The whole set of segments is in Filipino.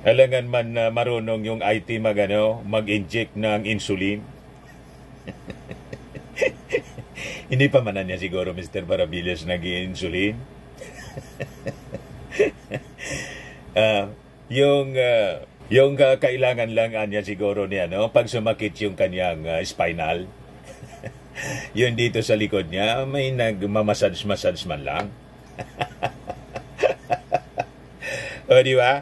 Alangan man na marunong yung IT mag-inject ng insulin. Hindi pa man niya siguro Mr. Maravillas nag-insulin. Yung kailangan lang niya siguro niya pag sumakit yung kanyang spinal. Yun dito sa likod niya may nagmamassage man lang. O di ba?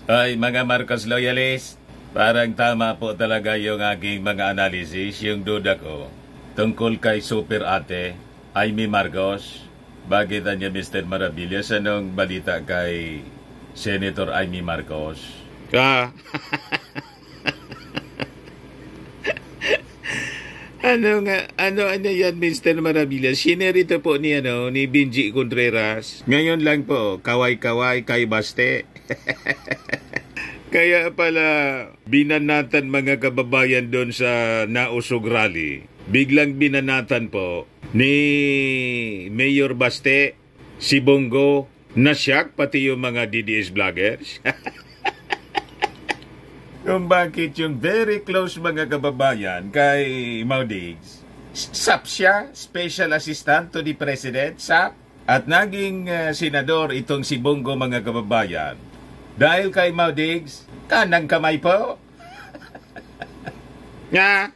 Ay, mga Marcos loyalists, parang tama po talaga yung aking mga analysis, yung duda ko tungkol kay Super Ate Amy Marcos. Bakit niya Mr. Maravillas? Anong balita kay Senator Amy Marcos? Ano yan Mr. Maravillas? Sinerito po ni Benji Contreras. Ngayon lang po, kaway-kaway kay Baste. Kaya pala binanatan mga kababayan doon sa Nausog Rally. Biglang binanatan po ni Mayor Baste, si Bongo, nasyak pati yung mga DDS vloggers. Kung bakit yung very close mga kababayan kay Maudigs, SAP siya, Special Assistant to the President, SAP, at naging senador itong si Bongo mga kababayan. Dahil kay Maudigs, kanang kamay po. Nga.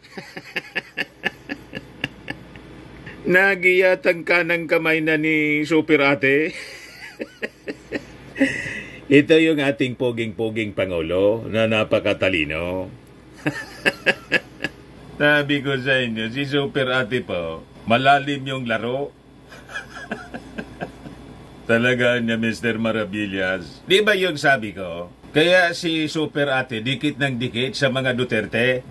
Nagiyatang kanang kamay na ni Super Ate. Ito yung ating poging-poging Pangulo na napakatalino. Sabi ko sa inyo, si Super Ate po, malalim yung laro. Talaga niya Mr. Maravillas. Di ba yung sabi ko? Kaya si Super Ate dikit ng dikit sa mga Duterte.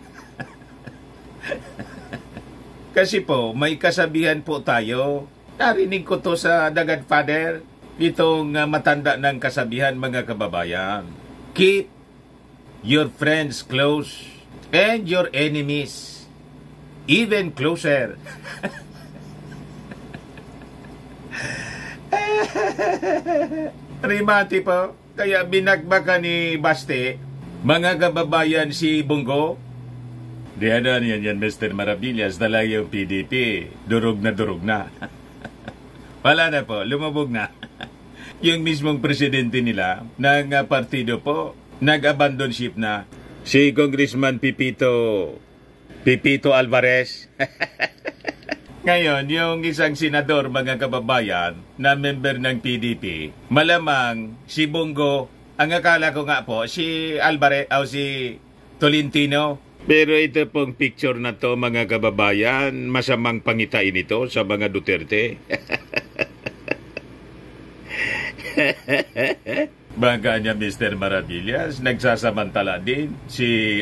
Kasi po, may kasabihan po tayo. Narinig ko to sa The Godfather. Itong matanda ng kasabihan mga kababayan. Keep your friends close and your enemies even closer. Rimati po. Kaya binagbakan ni Baste, mga kababayan si Bongo. Diyan yan Mr. Maravillas, dala yung PDP. Durog na. Wala na po, lumabog na. Yung mismong presidente nila ng partido po, nag-abandon ship na. Si Congressman Pipito Alvarez. Ngayon, yung isang senador, mga kababayan, na member ng PDP, malamang si Bongo, ang akala ko nga po, si Alvarez o si Tolentino. Pero ito pong picture na to, mga kababayan, masamang pangitain ito sa mga Duterte. Bangga niya Mr. Maravillas, nagsasamantala din si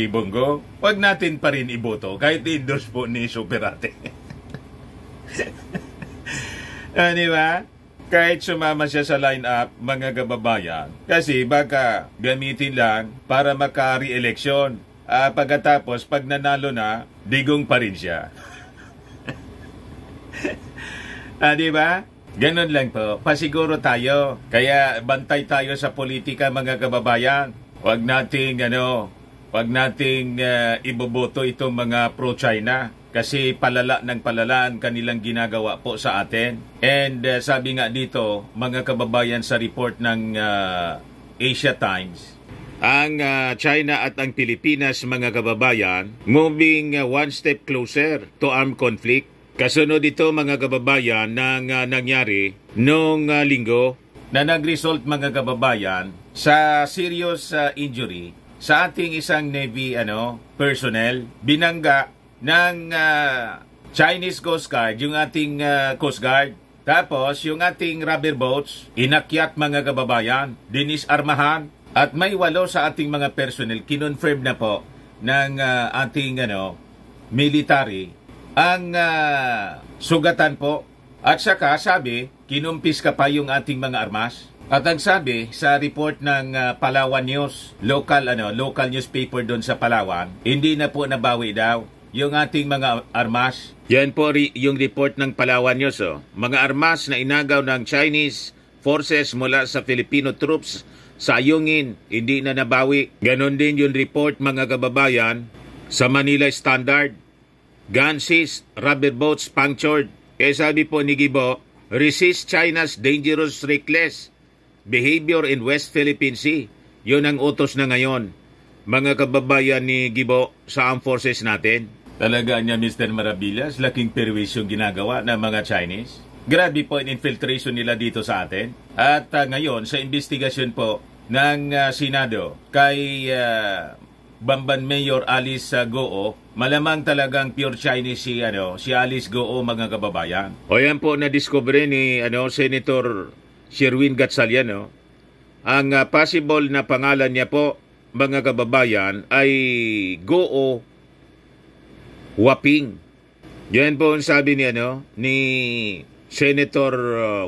Bongo. Huwag natin pa rin iboto kahit endorse po ni Super Ate. Di ba? Kahit sumama siya sa line-up, mga kababayan, kasi baka gamitin lang para maka-re-election. Pagkatapos, pag nanalo na, digong pa rin siya. Di ba? Ganon lang po. Pasiguro tayo. Kaya bantay tayo sa politika mga kababayan. Huwag nating iboboto itong mga pro-China kasi palala ng palala ang kanilang ginagawa po sa atin. And sabi nga dito, mga kababayan sa report ng Asia Times, ang China at ang Pilipinas mga kababayan moving one step closer to armed conflict. Kasunod ito mga kababayan ng nangyari noong linggo na nag-result mga kababayan sa serious injury sa ating isang Navy personnel. Binangga ng Chinese Coast Guard yung ating Coast Guard. Tapos yung ating rubber boats inakyat mga kababayan, dinisarmahan at may 8 sa ating mga personnel kinonfirm na po ng ating military ang sugatan po. At saka sabi, kinumpis ka pa yung ating mga armas. At ang sabi sa report ng Palawan News, local newspaper doon sa Palawan, hindi na po nabawi daw yung ating mga armas. Yan po yung report ng Palawan News. Mga armas na inagaw ng Chinese forces mula sa Filipino troops sa Ayungin, hindi na nabawi. Ganon din yung report, mga kababayan, sa Manila Standard. Gun seized, rubber boats punctured. Kaya sabi po ni Gibo, resist China's dangerous reckless behavior in West Philippine Sea. Yun ang utos na ngayon, mga kababayan ni Gibo, sa armed forces natin. Talaga niya, Mr. Maravillas, laking perwis yung ginagawa ng mga Chinese. Grabe po ang infiltration nila dito sa atin. At ngayon, sa investigasyon po ng Senado kay Bamban Mayor Alice Goo, malamang talagang pure Chinese si Alice Goo, mga kababayan. O yan po na-discover ni Senator Sherwin Gatchalian. Ang possible na pangalan niya po, mga kababayan, ay Goo Waping. Yan po ang sabi ni Senator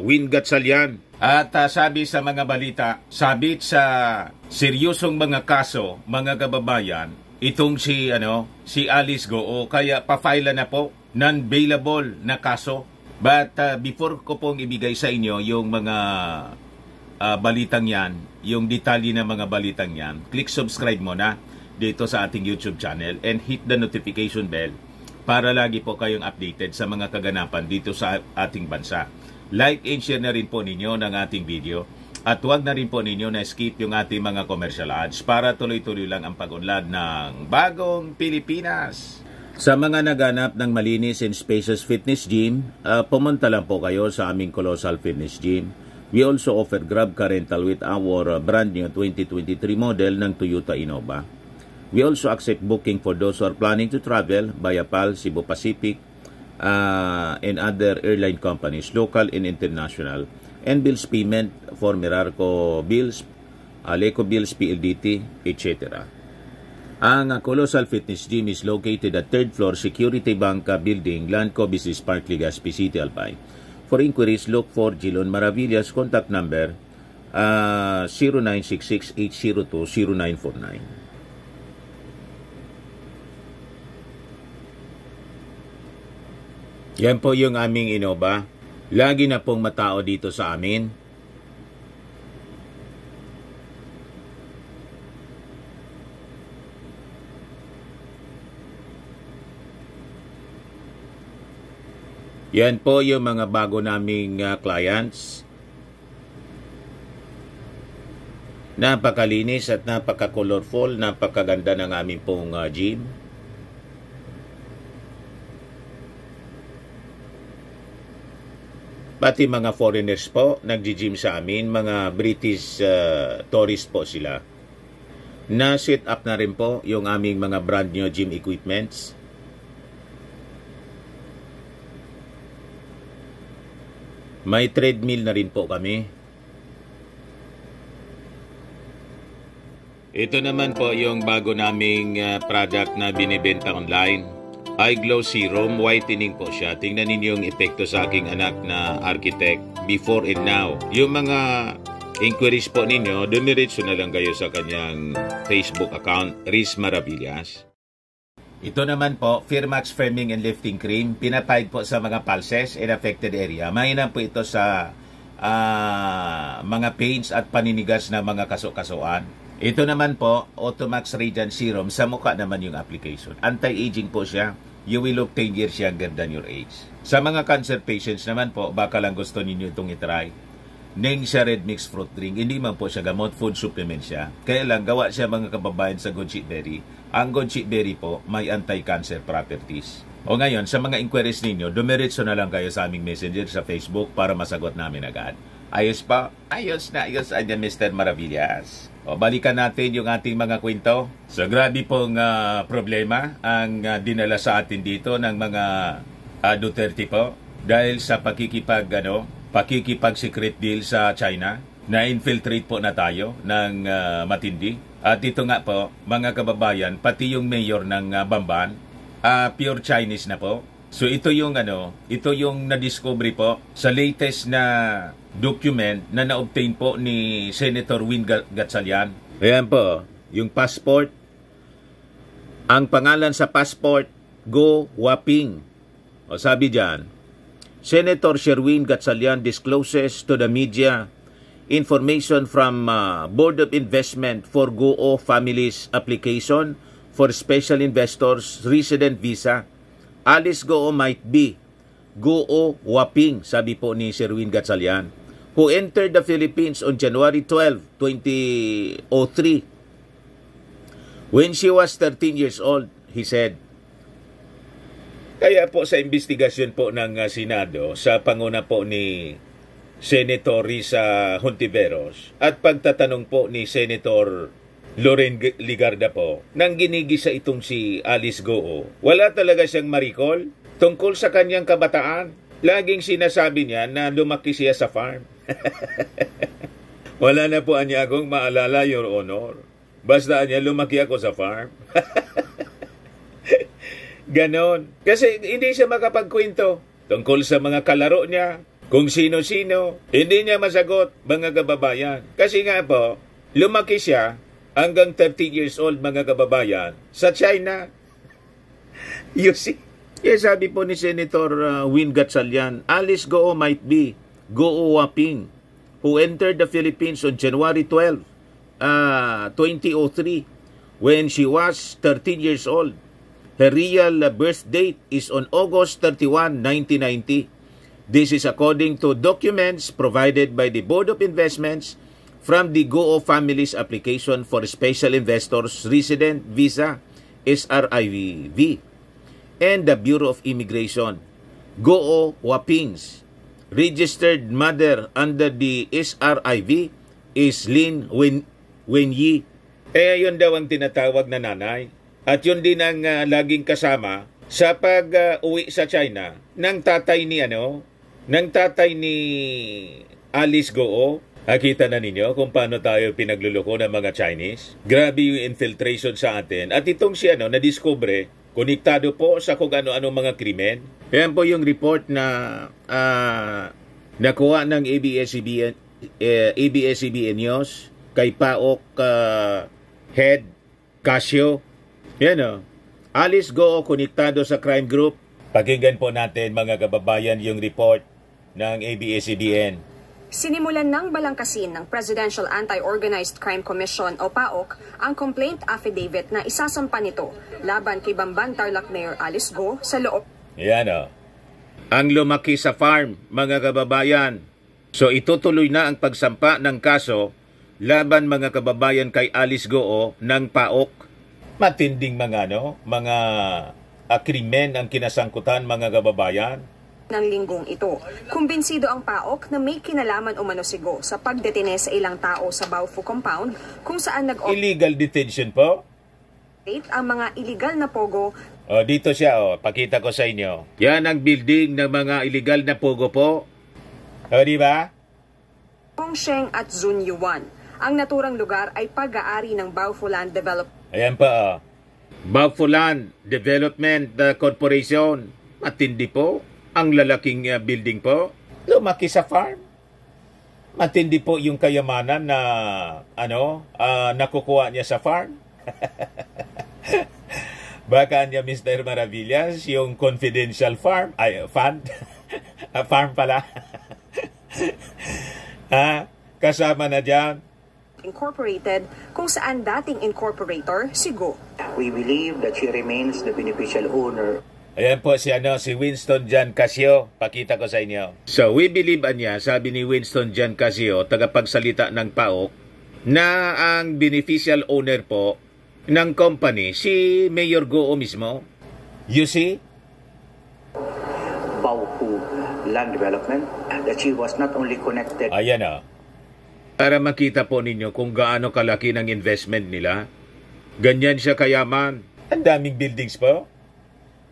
Win Gatchalian. At sabi sa mga balita, sabit sa seryosong mga kaso, mga kababayan, itong si Alice Goo, kaya pa-file na po non-bailable na kaso. But before ko pong ibigay sa inyo yung mga balitang yan, yung detalye ng mga balitang yan, click subscribe mo na dito sa ating YouTube channel and hit the notification bell para lagi po kayong updated sa mga kaganapan dito sa ating bansa. Like and share na rin po ninyo ng ating video at huwag na rin po ninyo na skip yung ating mga commercial ads para tuloy-tuloy lang ang pag-unlad ng bagong Pilipinas. Sa mga naganap ng malinis and spacious fitness gym, pumunta lang po kayo sa aming Colossal Fitness Gym. We also offer Grab car rental with our brand new 2023 model ng Toyota Innova. We also accept booking for those who are planning to travel via PAL, Cebu Pacific, and other airline companies, local and international, and bills payment for Meralco Bills, Leco Bills, PLDT, etc. Ang Colossal Fitness Gym is located at 3rd floor Security Bank Building, Landco Business Park, Legazpi City, Albay. For inquiries, look for Gilon Maravillas. Contact number 0966-802-0949. Yan po yung aming Innova. Lagi na pong matao dito sa amin. Yan po yung mga bago naming clients. Napakalinis at napaka-colorful, napakaganda ng aming pong gym. Pati mga foreigners po nagji-gym sa amin, mga British tourist po sila. Na-set up na rin po yung aming mga brand new gym equipments. May treadmill na rin po kami. Ito naman po yung bago naming product na binibenta online. Eye Glow Serum, whitening po siya. Tingnan ninyo yung epekto sa aking anak na architect before and now. Yung mga inquiries po ninyo, dumiretso na lang kayo sa kanyang Facebook account, Riz Maravillas. Ito naman po, Firmax Firming and Lifting Cream. Pinapahid po sa mga pulses and affected area. Mainam po ito sa mga pains at paninigas na mga kaso-kasuan. Ito naman po, Automax Radiant Serum. Sa mukha naman yung application. Anti-aging po siya. You will look 10 years younger than your age. Sa mga cancer patients naman po, baka lang gusto ninyo itong itry. Ningxia Red Mix Fruit Drink. Hindi man po siya gamot, food supplement siya. Kaya lang, gawa siya mga kababayan sa Gonchit Berry. Ang Gonchit Berry po, may anti-cancer properties. O ngayon, sa mga inquiries ninyo, dumiretso na lang kayo sa aming messenger sa Facebook para masagot namin agad. Ayos pa? Ayos na ayos. Ayan, Mr. Maravillas. O, balikan natin yung ating mga kwento. So, grabe pong problema ang dinala sa atin dito ng mga Duterte po dahil sa pakikipag-secret deal sa China. Na-infiltrate po na tayo ng matindi. At ito nga po, mga kababayan, pati yung mayor ng Bamban, pure Chinese na po. So ito yung na-discover po sa latest na document na na-obtain po ni Senator Win Gatchalian. Ayan po, yung passport. Ang pangalan sa passport, Go Waping. O sabi dyan, Senator Sherwin Gatchalian discloses to the media information from Board of Investment for Go Families application for special investors resident visa. Alice Go might be Go Waping, sabi po ni Sherwin Gatchalian, who entered the Philippines on January 12, 2003. When she was 13 years old, he said. Kaya po sa investigasyon po ng Senado sa panguna po ni Senator Risa Hontiveros at pagtatanong po ni Senator Loren Ligarda po nang ginigisa itong si Alice Go, wala talaga siyang marikol tungkol sa kanyang kabataan. Laging sinasabi niya na lumaki siya sa farm. Wala na po niya akong maalala, Your Honor. Basta niya lumaki ako sa farm. Ganon. Kasi hindi siya makapagkwento tungkol sa mga kalaro niya, kung sino-sino. Hindi niya masagot, mga kababayan. Kasi nga po, lumaki siya hanggang 30 years old, mga kababayan, sa China. You see? Yes, sabi po ni Senator Win Gatchalian, Alice Go might be Go Waping, who entered the Philippines on January 12, 2003, when she was 13 years old. Her real birth date is on August 31, 1990. This is according to documents provided by the Board of Investments from the Go Families application for Special Investors Resident Visa, SRIV, and the Bureau of Immigration. Go Waping's registered mother under the SRIV is Lin Wenyi. Yun daw ang tinatawag na nanay. At yun din ang laging kasama sa pag-uwi sa China ng tatay ni Alice Go. Nakita na ninyo kung paano tayo pinagluloko ng mga Chinese. Grabe yung infiltration sa atin. At itong si na-discover, konektado po sa kung ano-ano mga krimen. Yan po yung report na nakuha ng ABS-CBN News kay PAOK Head Casio. Yan Alice Go konektado sa crime group. Pakinggan po natin, mga kababayan, yung report ng ABS-CBN. Sinimulan ng balangkasin ng Presidential Anti-Organized Crime Commission o PAOK ang complaint affidavit na isasampa nito laban kay Bamban Tarlac Mayor Alice Go sa loob. Yan ang lumaki sa farm, mga kababayan. So itutuloy na ang pagsampa ng kaso laban, mga kababayan, kay Alice Go ng PAOK. Matinding mga krimen ang kinasangkutan, mga kababayan. Ng linggong ito, kumbinsido ang PAOK na may kinalaman umano si Go sa pagdetine sa ilang tao sa Baofu Compound kung saan illegal detention po? Ang mga illegal na pogo. Dito siya, pakita ko sa inyo. Yan ang building ng mga illegal na pogo po. Di ba? Hongsheng at Zunyuan. Ang naturang lugar ay pag-aari ng Baofu Land Development. Ayan pa, Baofu Land Development Corporation. Matindi po ang lalaking building po. Lumaki sa farm. Matindi po yung kayamanan na nakukuha niya sa farm. Baka niya, Mr. Maravillas, yung confidential farm, fund, farm pala. Kasama na dyan. Incorporated, kung saan dating incorporator si Go. We believe that she remains the beneficial owner. Ayan po si Winston John Casio. Pakita ko sa inyo. So we believe sabi ni Winston John Casio, tagapagsalita ng PAOK, na ang beneficial owner po ng company si Mayor Go mismo. You see? Baofu Land Development, that she was not only connected. Ayan para makita po ninyo kung gaano kalaki ng investment nila. Ganyan siya kayaman. Ang daming buildings po,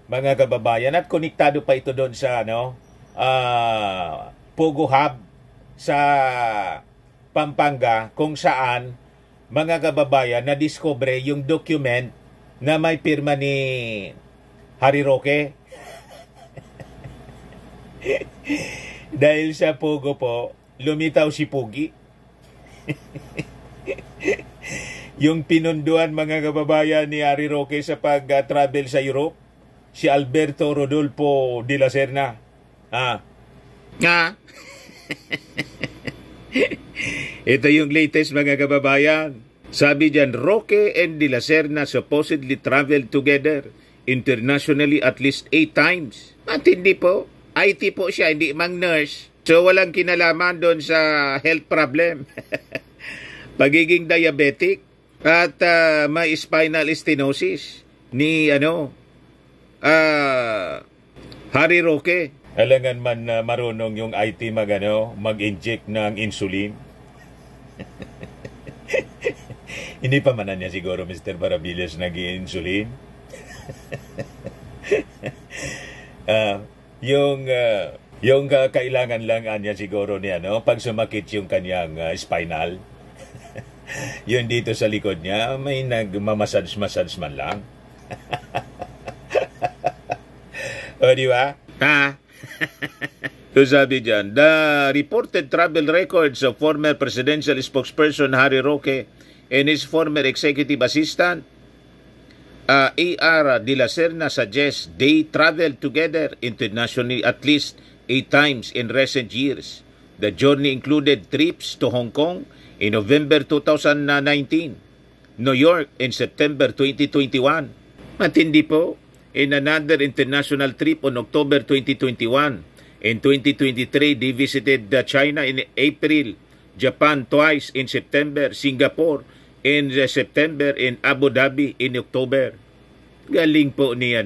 mga kababayan. At konektado pa ito doon sa Pogo Hub sa Pampanga, kung saan, mga kababayan, na-discover yung document na may pirma ni Harry Roque. Dahil sa Pogo po, lumitaw si Pogi. Yung pinunduan, mga kababayan, ni Harry Roque sa pag-travel sa Europe, si Alberto Rodolfo de la Serna. Nga. Ito yung latest mga kababayan. Sabi dyan, Roque and de la Serna supposedly traveled together internationally at least 8 times. At hindi po. IT po siya, hindi mang nurse. So walang kinalaman doon sa health problem. Pagiging diabetic at may spinal stenosis ni Harry Roque. Alangan man marunong yung IT mag-inject ng insulin. Hindi pa manan niya siguro Mr. Maravillas nag-insulin. Yung kailangan lang niya siguro niya pag sumakit yung kanyang spinal. Yun dito sa likod niya may nagmamassage man lang. O di ba? So sabi dyan, the reported travel records of former presidential spokesperson Harry Roque and his former executive assistant A.R. de la Serna suggest they traveled together internationally at least 8 times in recent years. The journey included trips to Hong Kong in November 2019, New York in September 2021. Matindi po, in another international trip on October 2021. In 2023, they visited China in April, Japan twice in September, Singapore in September, and Abu Dhabi in October. Galing po ni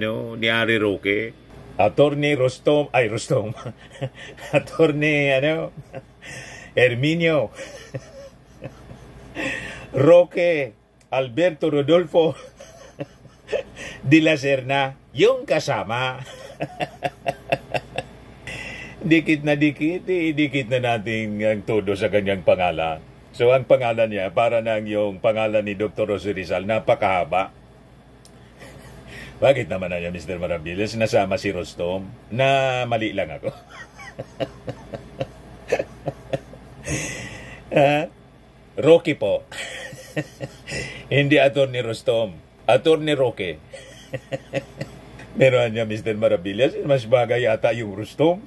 Harry Roque. Attorney Rostom. Attorney Herminio Roque Alberto Rodolfo de la Serna, yung kasama. Dikit na natin ang todo sa kanyang pangalan. So ang pangalan niya, para nang yung pangalan ni Dr. Jose Rizal, napakahaba. Bakit naman na niya, Mr. Maravillas, nasama si Rostom? Na mali lang ako. Roque po. Hindi Attorney Rostom. Attorney Roque. Meron niya, Mr. Maravillas, mas bagay yata yung Rostom.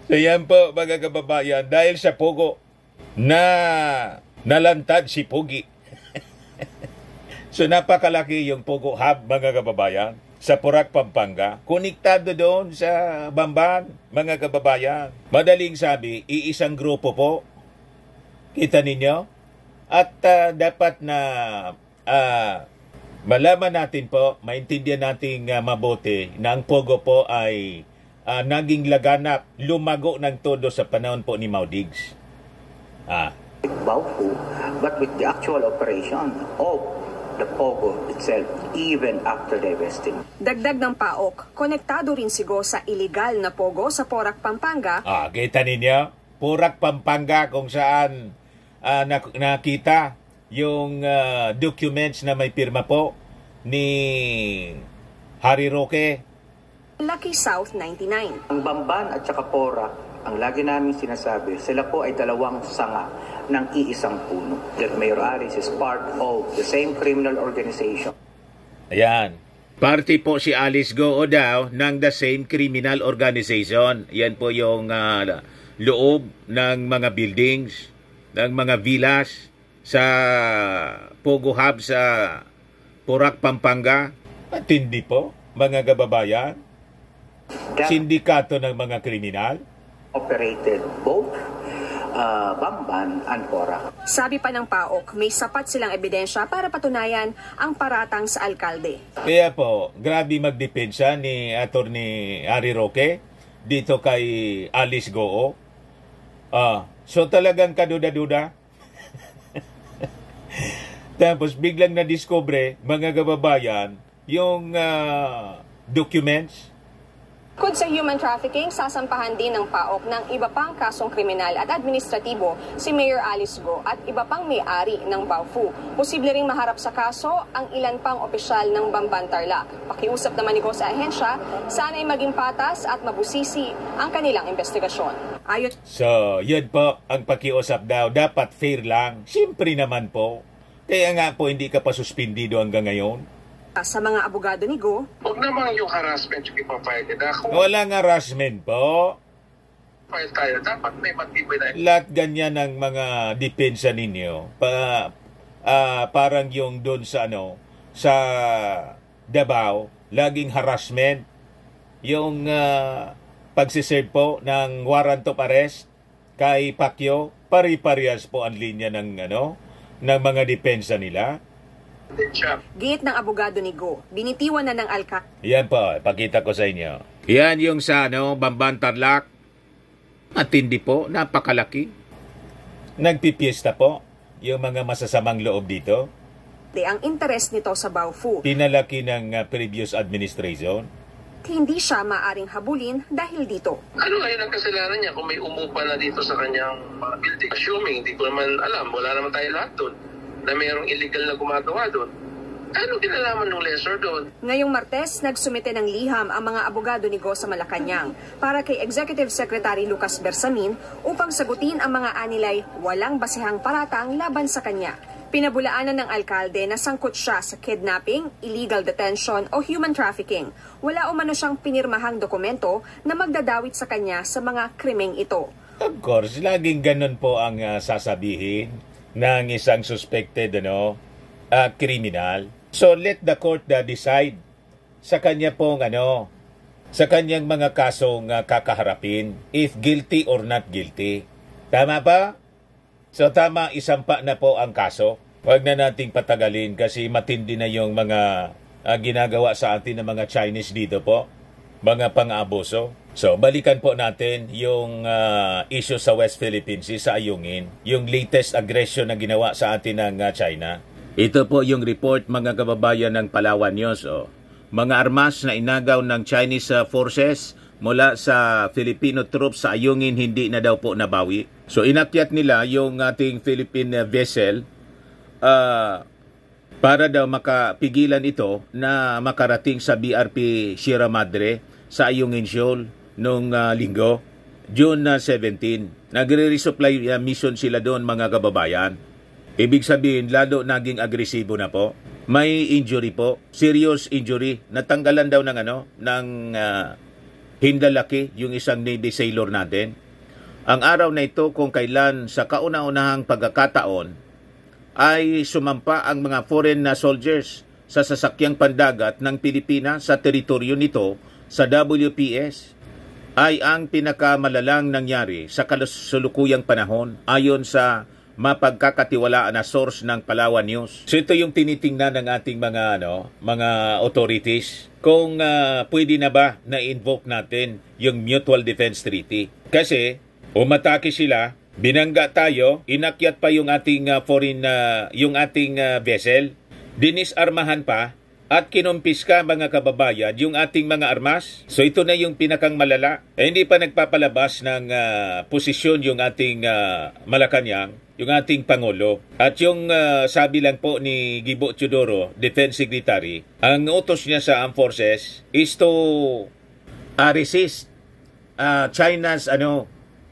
So yan po mga kababayan, dahil sa Pogo na nalantad si Pogi. So napakalaki yung Pogo Hub mga kababayan sa Porac, Pampanga. Konektado doon sa Bamban mga kababayan. Madaling sabi, iisang grupo po. Kita ninyo? At dapat na malaman natin po, maintindihan natin mabuti na ang Pogo po ay naging laganap, lumago ng todo sa panahon po ni Maudigs. Baofu, but with the actual operation of the Pogo itself, even after divesting. Dagdag ng PAOK, konektado rin si Go sa illegal na Pogo sa Porac, Pampanga. Kita ninyo? Porac, Pampanga, kung saan nakita yung documents na may pirma po ni Harry Roque. Lucky South 99. Ang Bamban at saka Porac, ang lagi namin sinasabi, sila po ay dalawang sanga ng iisang puno. That Mayor Aris is part of the same criminal organization. Ayan. Party po si Alice Go daw ng the same criminal organization. Yan po yung loob ng mga buildings, ng mga villas sa Pogo Hub sa Porac, Pampanga. Matindi po, mga kababayan. Sindikato ng mga kriminal. Operated both Bamban and Porac. Sabi pa ng PAOK, may sapat silang ebidensya para patunayan ang paratang sa alkalde. Kaya po, grabe magdepensa ni Attorney Harry Roque dito kay Alice Goo. So talagang kaduda-duda. Tapos biglang na-discover, mga kababayan, yung documents. Bukod sa human trafficking, sasampahan din ng PAOK ng iba pang kasong kriminal at administratibo si Mayor Alice Go at iba pang may-ari ng Baofu. Posible ring maharap sa kaso ang ilan pang opisyal ng Bamban Tarlac. Pakiusap naman ni Go sa ahensya, sana'y maging patas at mabusisi ang kanilang investigasyon. So, yun po ang pakiusap daw. Dapat fair lang. Siyempre naman po. Kaya nga po hindi ka pa suspendido hanggang ngayon. Sa mga abogado ni Go, huwag naman yung harassment yung ipapile nila. Kung Walang harassment po. file tayo, dapat may matibay na. Lahat ganyan ang mga depensa ninyo. Parang yung doon sa sa Davao, laging harassment. Yung pagsiserve po ng warrant of arrest kay Pacquiao, pari-parehas po ang linya ng ng mga depensa nila. giit ng abogado ni Go, binitiwan na ng alkalde. Yan po, pakita ko sa inyo. Yan yung sa Bamban Tarlac. Matindi po, napakalaki. Nagpipiesta po yung mga masasamang loob dito. Ang interes nito sa Baofu. Pinalaki ng previous administration. Hindi siya maaring habulin dahil dito. Ano ngayon ang kasalanan niya kung may umupa na dito sa kanyang mga building? Assuming, hindi ko naman alam, wala naman tayo lahat doon, na mayroong illegal na gumagawa doon. Ano kinalaman ng lessor doon? Ngayong Martes, nagsumite ng liham ang mga abogado ni Go sa Malacanang para kay Executive Secretary Lucas Bersamin upang sagutin ang mga anilay walang basehang paratang laban sa kanya. Pinabulaanan ng alkalde na sangkot siya sa kidnapping, illegal detention o human trafficking. Wala umano siyang pinirmahang dokumento na magdadawit sa kanya sa mga krimeng ito. Of course, laging ganun po ang sasabihin ng isang suspected criminal. So let the court decide sa kanya pong sa kanyang mga kasong kakaharapin, if guilty or not guilty. Tama ba? So tama, isampa na po ang kaso. Huwag na nating patagalin kasi matindi na yung mga ginagawa sa atin ng mga Chinese dito po. Mga pang-abuso. So balikan po natin yung issue sa West Philippine Sea, sa Ayungin. Yung latest aggression na ginawa sa atin ng China. Ito po yung report, mga kababayan ng Palawan News. Mga armas na inagaw ng Chinese forces mula sa Filipino troops sa Ayungin hindi na daw po nabawi. So inakyat nila yung ating Philippine vessel para daw makapigilan ito na makarating sa BRP Sierra Madre sa Ayungin Shoal noong linggo, June 17. Nagre-resupply mission sila doon, mga kababayan. Ibig sabihin, lalo naging agresibo na po. May injury po, serious injury. Natanggalan daw ng hindalaki yung isang Navy sailor natin. Ang araw na ito kung kailan sa kauna-unahang pagkakataon ay sumampa ang mga foreign soldiers sa sasakyang pandagat ng Pilipinas sa teritoryo nito sa WPS ay ang pinakamalalang nangyari sa kasalukuyang panahon ayon sa mapagkakatiwalaan na source ng Palawan News. So ito yung tinitingnan ng ating mga authorities kung pwede na ba na invoke natin yung Mutual Defense Treaty. Kasi umatake sila, binangga tayo, inakyat pa yung ating vessel, dinisarmahan pa at kinumpiska, mga kababayan, yung ating mga armas. So ito na yung pinakang malala. Hindi pa nagpapalabas ng posisyon yung ating Malacanang, yung ating Pangulo. At yung sabi lang po ni Gibo Teodoro, Defense Secretary, ang utos niya sa Armed Forces is to resist China's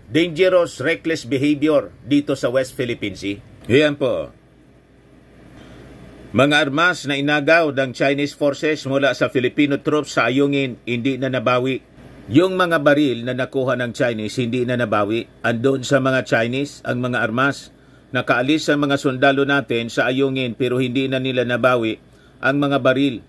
dangerous, reckless behavior dito sa West Philippine Sea. Yan po. Mga armas na inagaw ng Chinese forces mula sa Filipino troops sa Ayungin, hindi na nabawi. Yung mga baril na nakuha ng Chinese, hindi na nabawi. Andun sa mga Chinese ang mga armas. Nakaalis ang mga sundalo natin sa Ayungin pero hindi na nila nabawi ang mga baril.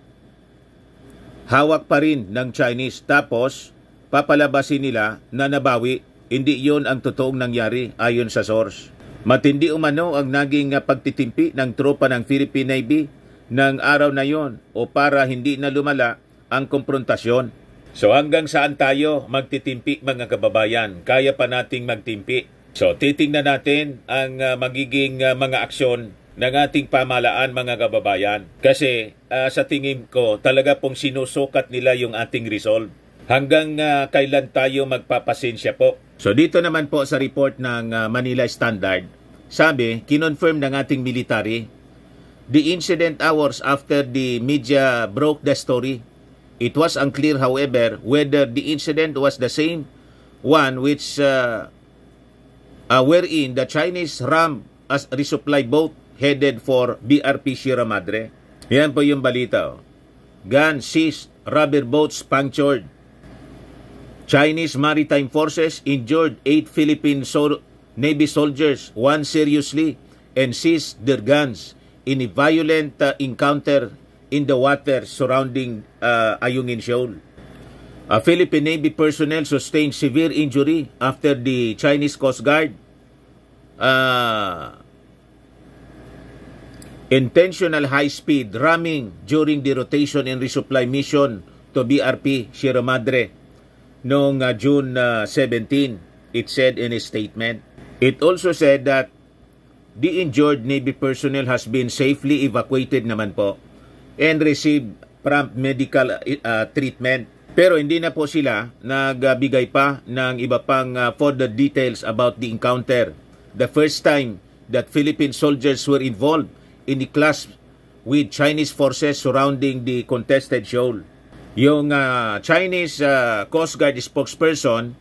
Hawak pa rin ng Chinese. Tapos, papalabasin nila na nabawi. Hindi yon ang totoong nangyari ayon sa source. Matindi umano ang naging pagtitimpi ng tropa ng Philippine Navy ng araw na yon o para hindi na lumala ang komprontasyon. So hanggang saan tayo magtitimpi, mga kababayan? Kaya pa nating magtimpi. So titingnan natin ang magiging mga aksyon ng ating pamahalaan, mga kababayan. Kasi sa tingin ko talaga pong sinusukat nila yung ating resolve. Hanggang kailan tayo magpapasensya po? So dito naman po sa report ng Manila Standard, sabi, kinonfirm ng ating military, the incident hours after the media broke the story. It was unclear, however, whether the incident was the same one which wherein the Chinese rammed as resupply boat headed for BRP Sierra Madre. Yan po yung balita. guns seized, rubber boats punctured. Chinese Maritime Forces injured 8 Philippine Navy soldiers, 1 seriously, and seized their guns in a violent encounter in the water surrounding Ayungin Shoal. Philippine Navy personnel sustained severe injury after the Chinese Coast Guard intentional high-speed ramming during the rotation and resupply mission to BRP Sierra Madre noong June 17, it said in a statement. It also said that the injured Navy personnel has been safely evacuated naman po and received prompt medical treatment. Pero hindi na po sila nagbigay pa ng iba pang further details about the encounter. The first time that Philippine soldiers were involved in the clash with Chinese forces surrounding the contested shoal. Yung Chinese Coast Guard spokesperson,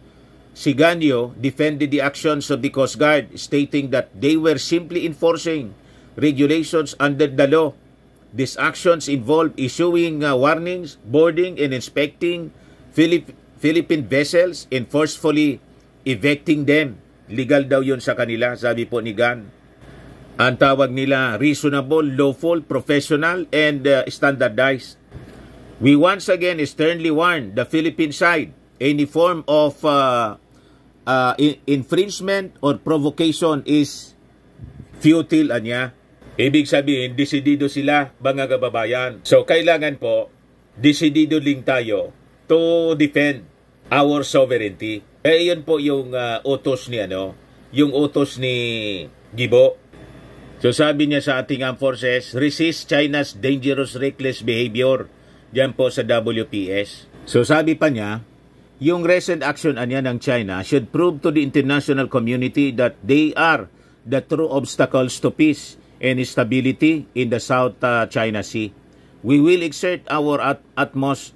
si Ganyo, defended the actions of the Coast Guard, stating that they were simply enforcing regulations under the law. These actions involve issuing warnings, boarding and inspecting Philippine vessels and forcefully evicting them. Legal daw yun sa kanila, sabi po ni Gan. Ang tawag nila reasonable, lawful, professional, and standardized. We once again sternly warn the Philippine side, any form of infringement or provocation is futile, anya. Ibig sabihin, desidido sila, mga kababayan. So, kailangan po, desidido din tayo to defend our sovereignty. Yun po yung utos ni, yung utos ni Gibo. So, sabi niya sa ating armed forces, resist China's dangerous, reckless behavior. Diyan po sa WPS. So, sabi pa niya, yung recent action ng China should prove to the international community that they are the true obstacles to peace and stability in the South China Sea. We will exert our utmost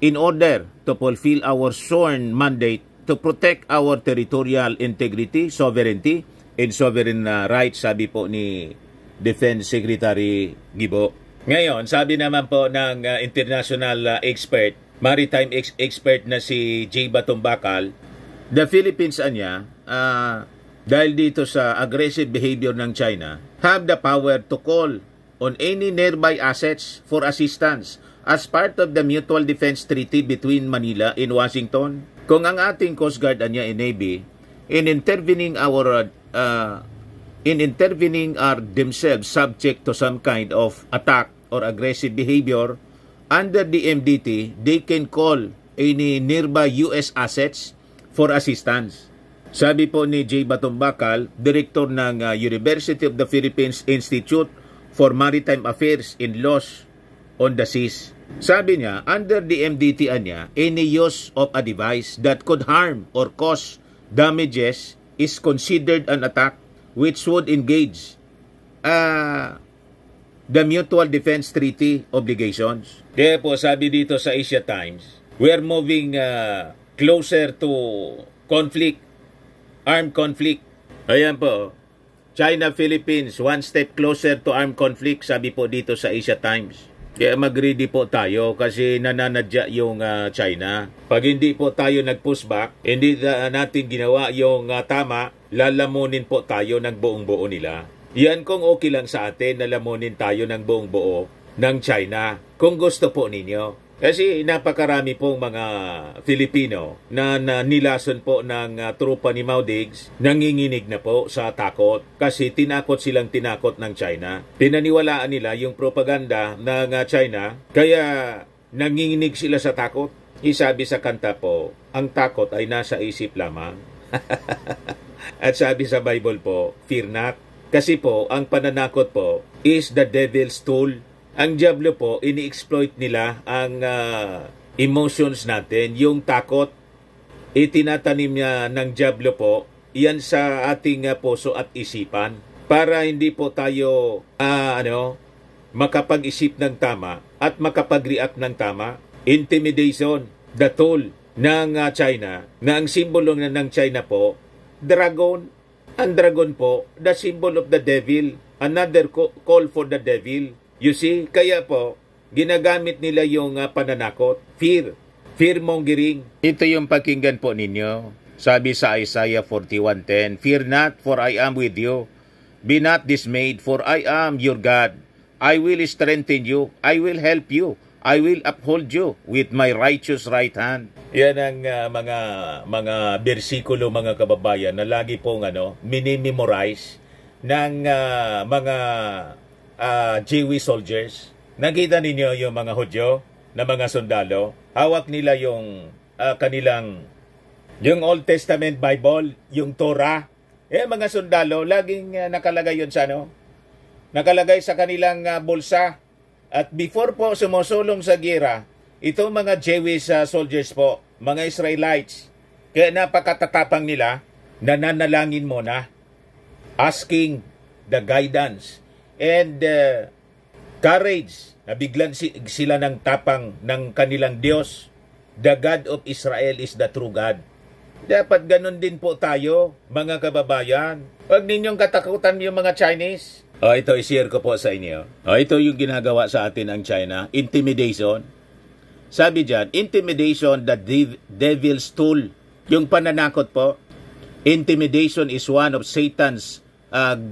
in order to fulfill our sworn mandate to protect our territorial integrity, sovereignty, and sovereign rights, sabi po ni Defense Secretary Gibo. Ngayon, sabi naman po ng international expert, maritime expert na si J. Batumbakal, the Philippines dahil dito sa aggressive behavior ng China, have the power to call on any nearby assets for assistance as part of the Mutual Defense Treaty between Manila and Washington. Kung ang ating Coast Guard and Navy in intervening are themselves subject to some kind of attack or aggressive behavior under the MDT, they can call any nearby U.S. assets for assistance. Sabi po ni J. Batumbakal, Director ng University of the Philippines Institute for Maritime Affairs and Laws on the Seas. Sabi niya, under the MDT any use of a device that could harm or cause damages is considered an attack which would engage the Mutual Defense Treaty obligations. Kaya po sabi dito sa Asia Times, we are moving closer to conflict, armed conflict. Ayan po, China-Philippines, one step closer to armed conflict, sabi po dito sa Asia Times. Kaya mag-ready po tayo kasi nananadya yung China. Pag hindi po tayo nag-pushback, hindi natin ginawa yung tama, lalamunin po tayo ng buong-buo nila. Yan kung okay lang sa atin, nalamunin tayo ng buong-buo ng China. Kung gusto po ninyo. Kasi napakarami pong mga Filipino na nilason po ng trupa ni Mao Diggs, nanginginig na po sa takot kasi tinakot ng China. Pinaniwalaan nila yung propaganda ng China, kaya nanginginig sila sa takot. Isabi sa kanta po, ang takot ay nasa isip lamang. At sabi sa Bible po, fear not. Kasi po, ang pananakot po is the devil's tool. Ang diablo po, ini-exploit nila ang emotions natin. Yung takot, itinatanim niya ng diablo po, yan sa ating puso at isipan. Para hindi po tayo makapag-isip ng tama at makapag-react ng tama. Intimidation, the tool ng China, na ang simbolo ng China po, dragon. Ang dragon po, the symbol of the devil. Another call for the devil. You see, kaya po, Ginagamit nila yung pananakot, fear mongering. Ito yung pakinggan po ninyo. Sabi sa Isaiah 41:10, "Fear not, for I am with you. Be not dismayed, for I am your God. I will strengthen you. I will help you. I will uphold you with my righteous right hand." Yan ang mga bersikulo, mga kababayan, na lagi pong minimemorize ng mga Jewish soldiers. Nakita ninyo yung mga Hudyo na mga sundalo, hawak nila yung yung Old Testament Bible, yung Torah. Mga sundalo, laging nakalagay yun sa nakalagay sa kanilang bulsa. At before po sumusulong sa gera, itong mga Jewish soldiers po, mga Israelites, kaya napakatatapang nila, nananalangin muna, asking the guidance and courage, nabiglan sila ng tapang ng kanilang Diyos. The God of Israel is the true God. Dapat ganun din po tayo, mga kababayan. Huwag ninyong katakutan yung mga Chinese. Ito, i-share ko po sa inyo. Ito yung ginagawa sa atin ang China. Intimidation. Sabi dyan, intimidation, the devil's tool. Yung pananakot po, intimidation is one of Satan's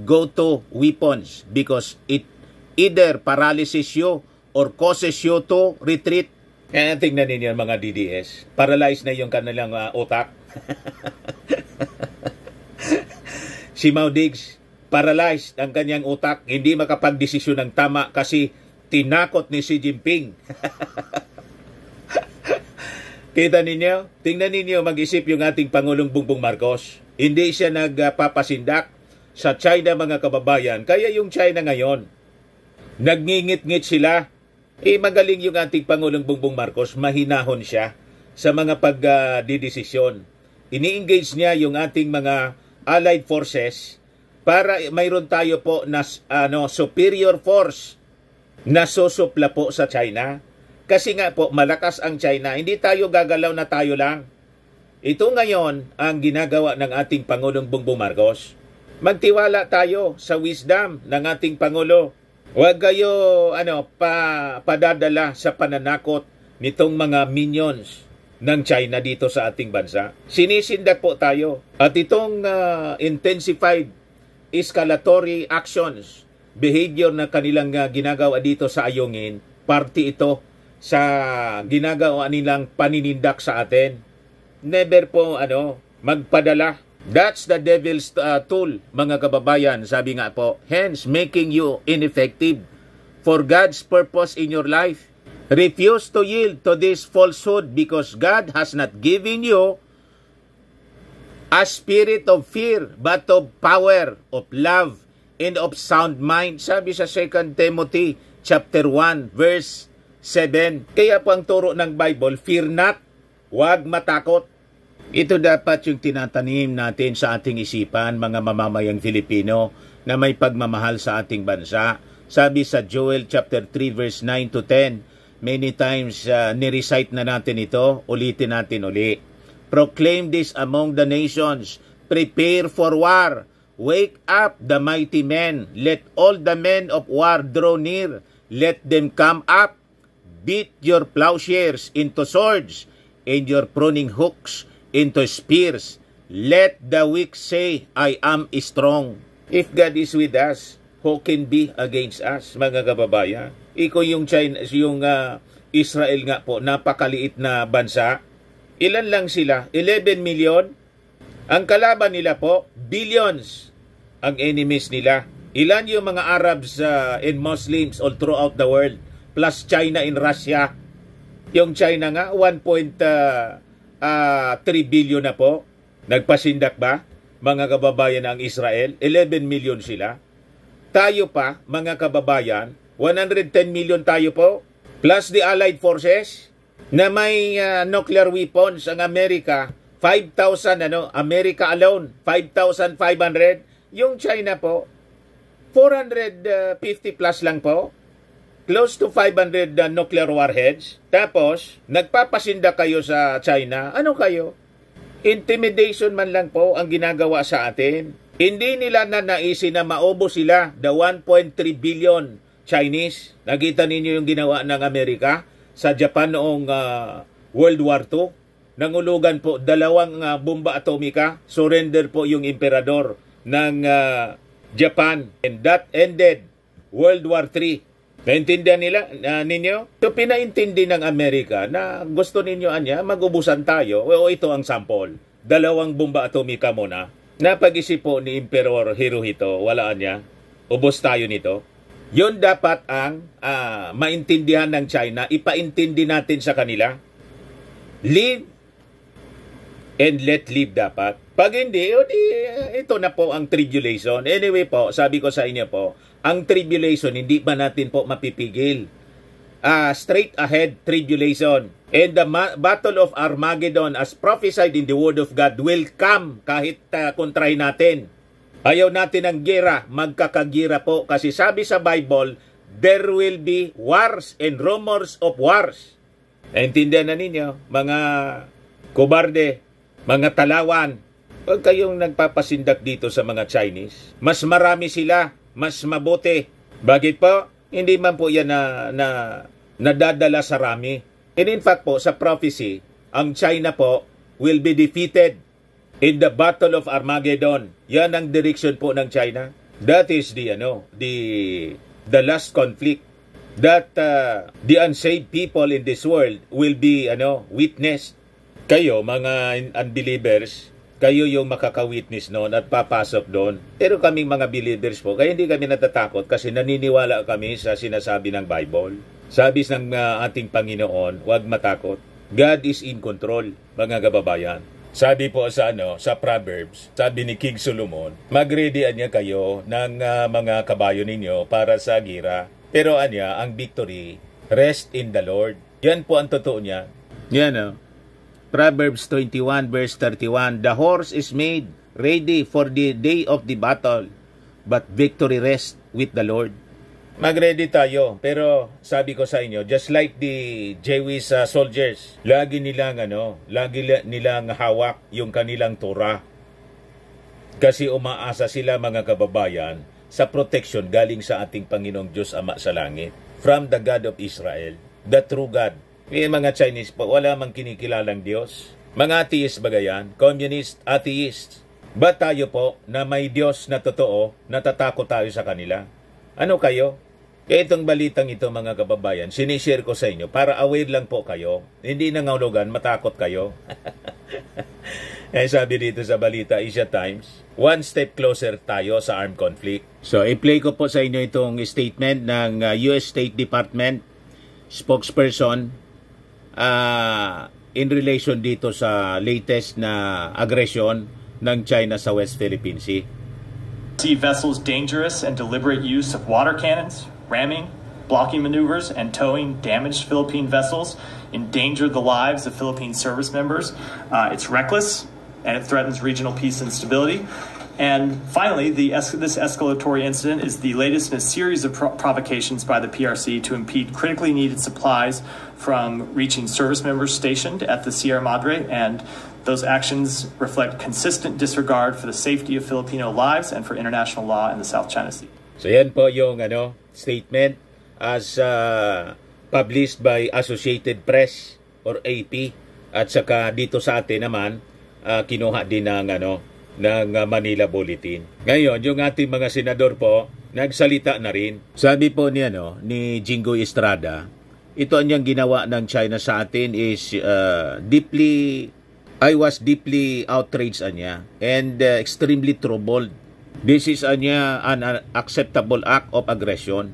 go-to weapons because it either paralyzes you or causes you to retreat. Kaya tingnan ninyo mga DDS, paralyzed na yung kanilang utak. Si Mao Diggs, paralyzed ang kanyang utak, hindi makapagdesisyon ng tama kasi tinakot ni Xi Jinping. Kita ninyo? Tingnan ninyo, mag-isip yung ating Pangulong Bongbong Marcos. Hindi siya nagpapasindak sa China, mga kababayan. Kaya yung China ngayon, nagngingit-ngit sila. Magaling yung ating Pangulong Bongbong Marcos, mahinahon siya sa mga pagdidesisyon. Ini-engage niya yung ating mga allied forces para mayroon tayo po na superior force na susupla po sa China. Kasi nga po, malakas ang China. Hindi tayo gagalaw na tayo lang. Ito ngayon ang ginagawa ng ating Pangulong Bongbong Marcos. Magtiwala tayo sa wisdom ng ating Pangulo. Huwag kayo padadala sa pananakot nitong mga minions ng China dito sa ating bansa. Sinisindak po tayo. At itong intensified escalatory actions, behavior na kanilang ginagawa dito sa Ayungin, parte ito sa ginagawa nilang paninindak sa atin. Never po magpadala. That's the devil's tool, mga kababayan. Sabi nga po, hence making you ineffective for God's purpose in your life. Refuse to yield to this falsehood because God has not given you a spirit of fear but of power, of love, and of sound mind. Sabi sa 2 Timothy chapter 1 verse 7. Kaya po ang turo ng Bible, fear not, huwag matakot. Ito dapat yung tinatanim natin sa ating isipan, mga mamamayang Filipino na may pagmamahal sa ating bansa. Sabi sa Joel chapter 3 verse 9 to 10, many times nirecite na natin ito, ulitin natin uli. Proclaim this among the nations, prepare for war, wake up the mighty men, let all the men of war draw near, let them come up. Beat your plowshares into swords, and your pruning hooks into spears. Let the weak say, I am strong. If God is with us, who can be against us, mga kababayan? Yung China, yung Israel nga po, napakaliit na bansa. Ilan lang sila? 11 million. Ang kalaban nila po, billions ang enemies nila. Ilan yung mga Arabs and Muslims all throughout the world? Plus China and Russia. Yung China nga, 1.3 billion na po. Nagpasindak ba, mga kababayan, ang Israel? 11 million sila. Tayo pa, mga kababayan, 110 million tayo po. Plus the Allied Forces na may nuclear weapons. Ang Amerika, 5,000, America alone, 5,500. Yung China po, 450 plus lang po. Close to 500 nuclear warheads. Tapos, nagpapasinda kayo sa China. Ano kayo? Intimidation man lang po ang ginagawa sa atin. Hindi nila nanaisin na maubos sila the 1.3 billion Chinese. Nakita ninyo yung ginawa ng Amerika sa Japan noong World War II. Nangulugan po 2 bomba atomika. Surrender po yung emperador ng Japan. And that ended World War III. Naintindihan ninyo? So, pinaintindi ng Amerika na gusto ninyo magubusan tayo. O ito ang sample. 2 bomba atomika muna. Napag-isip po ni Emperor Hirohito, wala niya. Ubos tayo nito. Yun dapat ang maintindihan ng China. Ipaintindi natin sa kanila. Live and let live dapat. Pag hindi, ito na po ang tribulation. Anyway po, sabi ko sa inyo po, ang tribulation, hindi ba natin po mapipigil? Straight ahead tribulation. And the battle of Armageddon as prophesied in the word of God will come kahit kontrahin natin. Ayaw natin ng gera, magkakagira po. Kasi sabi sa Bible, there will be wars and rumors of wars. Naintindihan na ninyo, mga kobarde, mga talawan. Huwag kayong nagpapasindak dito sa mga Chinese. Mas marami sila, mas mabuti. Bakit po? Hindi man po yan na nadadala sa rami. And in fact po, sa prophecy, ang China po will be defeated in the Battle of Armageddon. Yan ang direction po ng China. That is the last conflict that the unsaved people in this world will be witnessed. Kayo, mga unbelievers, kayo yung makaka-witness noon at papasok doon. Pero kaming mga believers po, kaya hindi kami natatakot kasi naniniwala kami sa sinasabi ng Bible. Sabi ng ating Panginoon, huwag matakot. God is in control, mga kababayan. Sabi po sa Proverbs, sabi ni King Solomon, mag-readyan niya kayo ng mga kabayo ninyo para sa gira. Pero ang victory, rest in the Lord. Yan po ang totoo niya. Yan Proverbs 21 verse 31, the horse is made ready for the day of the battle, but victory rests with the Lord. Mag-ready tayo, pero sabi ko sa inyo, just like the Jewish soldiers, lagi nilang hawak yung kanilang Torah. Kasi umaasa sila, mga kababayan, sa protection galing sa ating Panginoong Diyos Ama sa langit, from the God of Israel, the true God. May mga Chinese po, wala mang kinikilalang Diyos. Mga atheist ba yan? Communist, atheist. Ba tayo po na may Diyos na totoo, natatakot tayo sa kanila? Ano kayo? Kaya itong balitang ito, mga kababayan, sinishare ko sa inyo para aware lang po kayo. Hindi nangahulugan, matakot kayo. Kaya sabi dito sa balita Asia Times, one step closer tayo sa armed conflict. So, i-play ko po sa inyo itong statement ng US State Department spokesperson in relation dito sa latest na aggression ng China sa West Philippine Sea. See vessels' dangerous and deliberate use of water cannons, ramming, blocking maneuvers, and towing damaged Philippine vessels endanger the lives of Philippine service members. It's reckless, and it threatens regional peace and stability. And finally, this escalatory incident is the latest in a series of provocations by the PRC to impede critically needed supplies from reaching service members stationed at the Sierra Madre, and those actions reflect consistent disregard for the safety of Filipino lives and for international law in the South China Sea. So yan po yung statement as published by Associated Press or AP, at saka dito sa atin naman kinuha din ng Manila Bulletin. Ngayon, yung ating mga senador po, nagsalita na rin. Sabi po ni Jingo Estrada, ito ang ginawa ng China sa atin is I was deeply outraged and extremely troubled. This is an unacceptable act of aggression,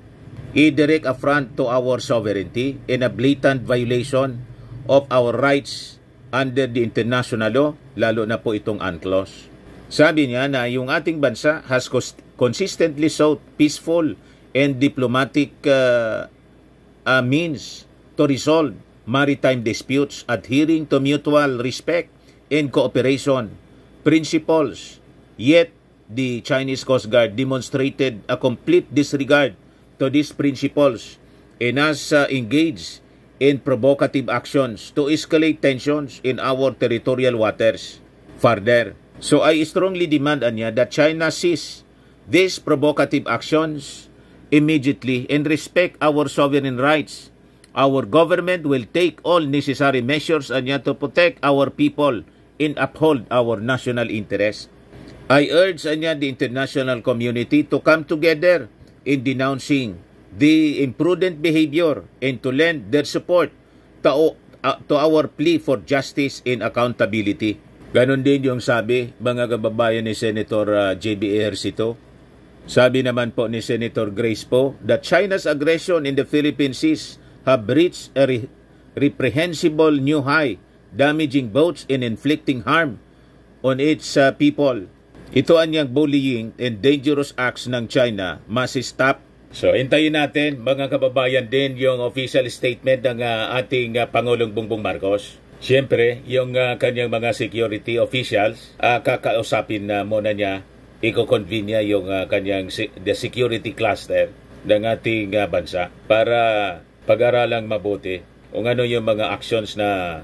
a direct affront to our sovereignty and a blatant violation of our rights under the international law, lalo na po itong UNCLOS. Sabi niya na yung ating bansa has consistently sought peaceful and diplomatic means to resolve maritime disputes, adhering to mutual respect and cooperation principles. Yet, the Chinese Coast Guard demonstrated a complete disregard to these principles and has engaged in provocative actions to escalate tensions in our territorial waters further. So I strongly demand that China cease these provocative actions immediately and respect our sovereign rights. Our government will take all necessary measures to protect our people and uphold our national interest. I urge the international community to come together in denouncing the imprudent behavior and to lend their support to our plea for justice and accountability. Ganon din yung sabi, mga kababayan, ni Senator J.B. Ejercito. Sabi naman po ni Senator Grace Poe that China's aggression in the Philippine Seas have reached a reprehensible new high, damaging boats and inflicting harm on its people. Ito anyang bullying and dangerous acts ng China must stop. So, hintayin natin, mga kababayan, din yung official statement ng ating Pangulong Bongbong Marcos. Siyempre, yung kanyang mga security officials, kakausapin na muna niya, i-convene niya yung kanyang the security cluster ng ating bansa para pag-aralang mabuti kung ano yung mga actions na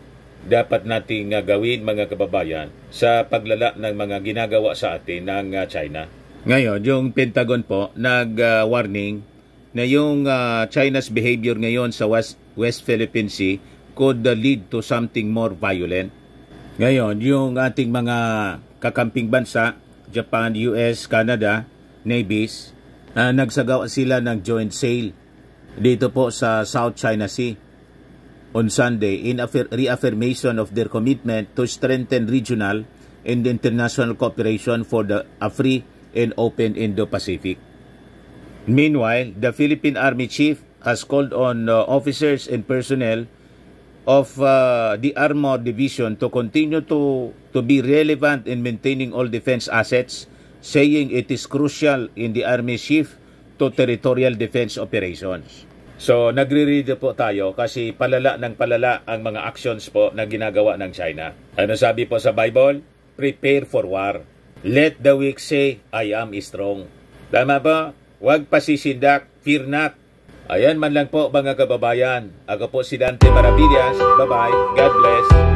dapat nating gawin, mga kababayan, sa paglala ng mga ginagawa sa atin ng China. Ngayon, yung Pentagon po nag-warning na yung China's behavior ngayon sa West Philippine Sea could lead to something more violent. Ngayon, yung ating mga kakamping bansa, Japan, US, Canada, navies, nagsagawa sila ng joint sail dito po sa South China Sea on Sunday in reaffirmation of their commitment to strengthen regional and international cooperation for a free and open Indo-Pacific. Meanwhile, the Philippine Army Chief has called on officers and personnel of the Armored Division to continue to be relevant in maintaining all defense assets, saying it is crucial in the Army shift to territorial defense operations. So, nagre-read po tayo kasi palala ng palala ang mga actions po na ginagawa ng China. Ano sabi po sa Bible? Prepare for war. Let the weak say, I am strong. Tama ba? Huwag pasisindak, fear not. Ayan man lang po, mga kababayan. Ako po si Dante Maravillas. Bye-bye. God bless.